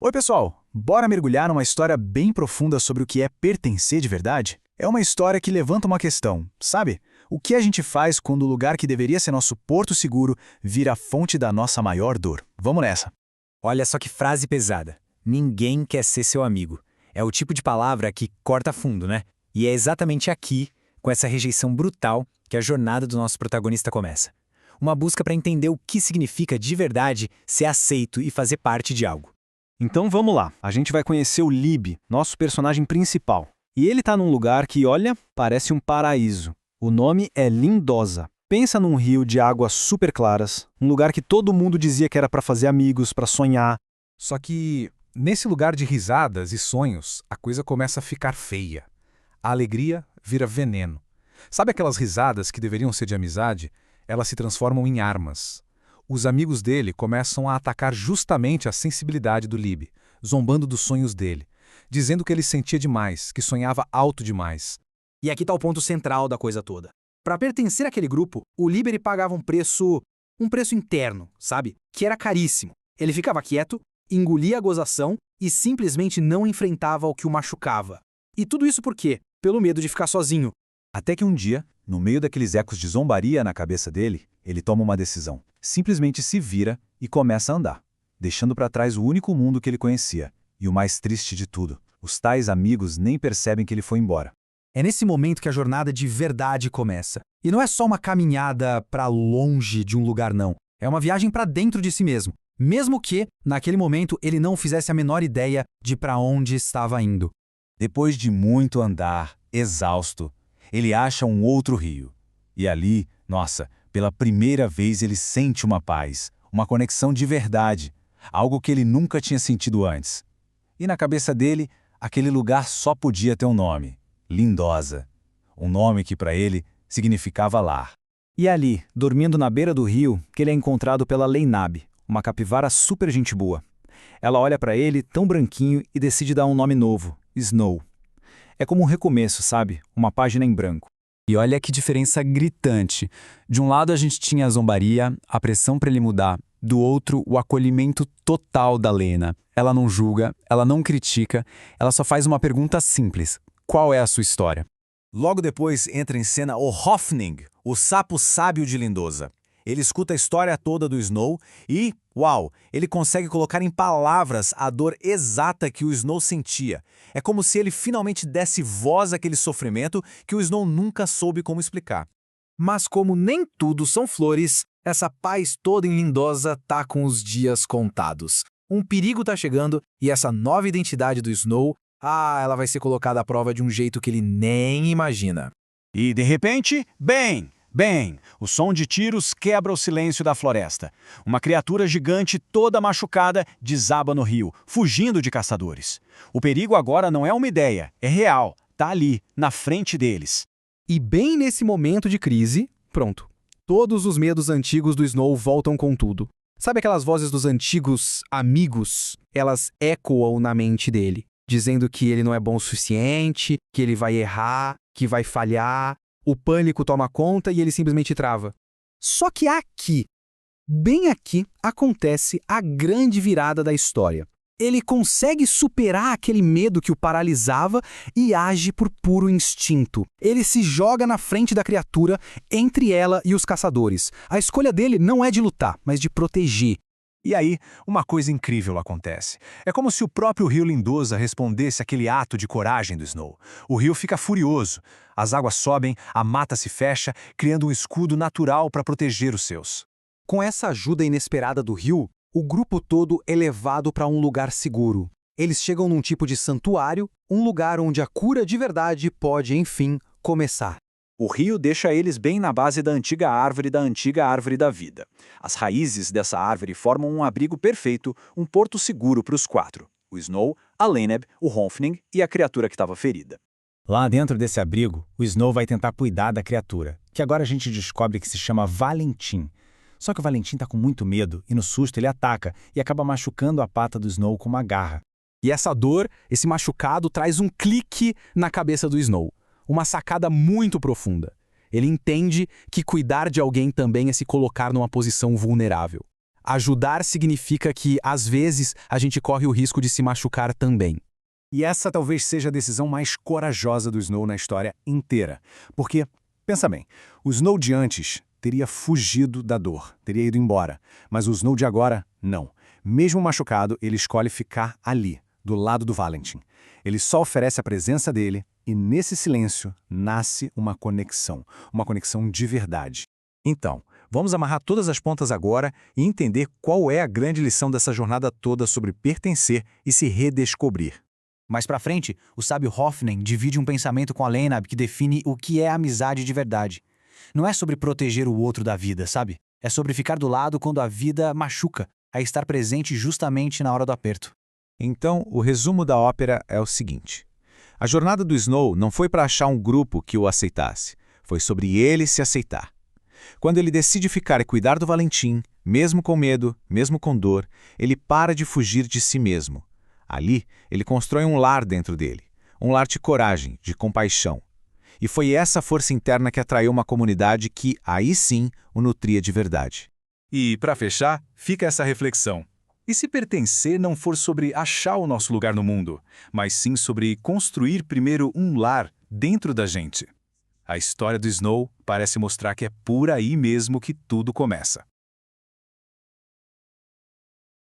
Oi, pessoal! Bora mergulhar numa história bem profunda sobre o que é pertencer de verdade? É uma história que levanta uma questão, sabe? O que a gente faz quando o lugar que deveria ser nosso porto seguro vira a fonte da nossa maior dor? Vamos nessa! Olha só que frase pesada. Ninguém quer ser seu amigo. É o tipo de palavra que corta fundo, né? E é exatamente aqui, com essa rejeição brutal, que a jornada do nosso protagonista começa. Uma busca para entender o que significa de verdade ser aceito e fazer parte de algo. Então vamos lá, a gente vai conhecer o Lib, nosso personagem principal. E ele tá num lugar que, olha, parece um paraíso. O nome é Lindosa. Pensa num rio de águas super claras, um lugar que todo mundo dizia que era para fazer amigos, para sonhar. Só que, nesse lugar de risadas e sonhos, a coisa começa a ficar feia. A alegria vira veneno. Sabe aquelas risadas que deveriam ser de amizade? Elas se transformam em armas. Os amigos dele começam a atacar justamente a sensibilidade do Lib, zombando dos sonhos dele, dizendo que ele sentia demais, que sonhava alto demais. E aqui está o ponto central da coisa toda. Para pertencer àquele grupo, o Lib pagava um preço interno, sabe? Que era caríssimo. Ele ficava quieto, engolia a gozação e simplesmente não enfrentava o que o machucava. E tudo isso por quê? Pelo medo de ficar sozinho. Até que um dia, no meio daqueles ecos de zombaria na cabeça dele, ele toma uma decisão. Simplesmente se vira e começa a andar, deixando para trás o único mundo que ele conhecia. E o mais triste de tudo, os tais amigos nem percebem que ele foi embora. É nesse momento que a jornada de verdade começa. E não é só uma caminhada para longe de um lugar, não. É uma viagem para dentro de si mesmo. Mesmo que, naquele momento, ele não fizesse a menor ideia de para onde estava indo. Depois de muito andar, exausto, ele acha um outro rio. E ali, nossa, pela primeira vez ele sente uma paz, uma conexão de verdade, algo que ele nunca tinha sentido antes. E na cabeça dele, aquele lugar só podia ter um nome: Lindosa. Um nome que para ele significava lar. E é ali, dormindo na beira do rio, que ele é encontrado pela Leinab, uma capivara super gente boa. Ela olha para ele, tão branquinho, e decide dar um nome novo: Snow. É como um recomeço, sabe? Uma página em branco. E olha que diferença gritante. De um lado a gente tinha a zombaria, a pressão para ele mudar. Do outro, o acolhimento total da Lena. Ela não julga, ela não critica, ela só faz uma pergunta simples. Qual é a sua história? Logo depois entra em cena o Hofning, o sapo sábio de Lindosa. Ele escuta a história toda do Snow e, uau, ele consegue colocar em palavras a dor exata que o Snow sentia. É como se ele finalmente desse voz àquele sofrimento que o Snow nunca soube como explicar. Mas como nem tudo são flores, essa paz toda em Lindosa tá com os dias contados. Um perigo tá chegando e essa nova identidade do Snow, ela vai ser colocada à prova de um jeito que ele nem imagina. E, de repente, bem, o som de tiros quebra o silêncio da floresta. Uma criatura gigante toda machucada desaba no rio, fugindo de caçadores. O perigo agora não é uma ideia, é real, tá ali, na frente deles. E bem nesse momento de crise, pronto. Todos os medos antigos do Snow voltam com tudo. Sabe aquelas vozes dos antigos amigos? Elas ecoam na mente dele, dizendo que ele não é bom o suficiente, que ele vai errar, que vai falhar. O pânico toma conta e ele simplesmente trava. Só que aqui, bem aqui, acontece a grande virada da história. Ele consegue superar aquele medo que o paralisava e age por puro instinto. Ele se joga na frente da criatura, entre ela e os caçadores. A escolha dele não é de lutar, mas de proteger. E aí, uma coisa incrível acontece. É como se o próprio rio Lindosa respondesse àquele ato de coragem do Snow. O rio fica furioso, as águas sobem, a mata se fecha, criando um escudo natural para proteger os seus. Com essa ajuda inesperada do rio, o grupo todo é levado para um lugar seguro. Eles chegam num tipo de santuário, um lugar onde a cura de verdade pode, enfim, começar. O rio deixa eles bem na base da antiga árvore da vida. As raízes dessa árvore formam um abrigo perfeito, um porto seguro para os quatro: o Snow, a Leinab, o Hofning e a criatura que estava ferida. Lá dentro desse abrigo, o Snow vai tentar cuidar da criatura, que agora a gente descobre que se chama Valentim. Só que o Valentim tá com muito medo e no susto ele ataca e acaba machucando a pata do Snow com uma garra. E essa dor, esse machucado, traz um clique na cabeça do Snow. Uma sacada muito profunda. Ele entende que cuidar de alguém também é se colocar numa posição vulnerável. Ajudar significa que, às vezes, a gente corre o risco de se machucar também. E essa talvez seja a decisão mais corajosa do Snow na história inteira. Porque, pensa bem, o Snow de antes teria fugido da dor, teria ido embora. Mas o Snow de agora, não. Mesmo machucado, ele escolhe ficar ali, do lado do Valentin. Ele só oferece a presença dele e, nesse silêncio, nasce uma conexão de verdade. Então, vamos amarrar todas as pontas agora e entender qual é a grande lição dessa jornada toda sobre pertencer e se redescobrir. Mais pra frente, o sábio Hoffnen divide um pensamento com a Lenab que define o que é amizade de verdade. Não é sobre proteger o outro da vida, sabe? É sobre ficar do lado quando a vida machuca, a estar presente justamente na hora do aperto. Então, o resumo da ópera é o seguinte. A jornada do Snow não foi para achar um grupo que o aceitasse. Foi sobre ele se aceitar. Quando ele decide ficar e cuidar do Valentin, mesmo com medo, mesmo com dor, ele para de fugir de si mesmo. Ali, ele constrói um lar dentro dele. Um lar de coragem, de compaixão. E foi essa força interna que atraiu uma comunidade que, aí sim, o nutria de verdade. E, para fechar, fica essa reflexão. E se pertencer não for sobre achar o nosso lugar no mundo, mas sim sobre construir primeiro um lar dentro da gente? A história do Snow parece mostrar que é por aí mesmo que tudo começa.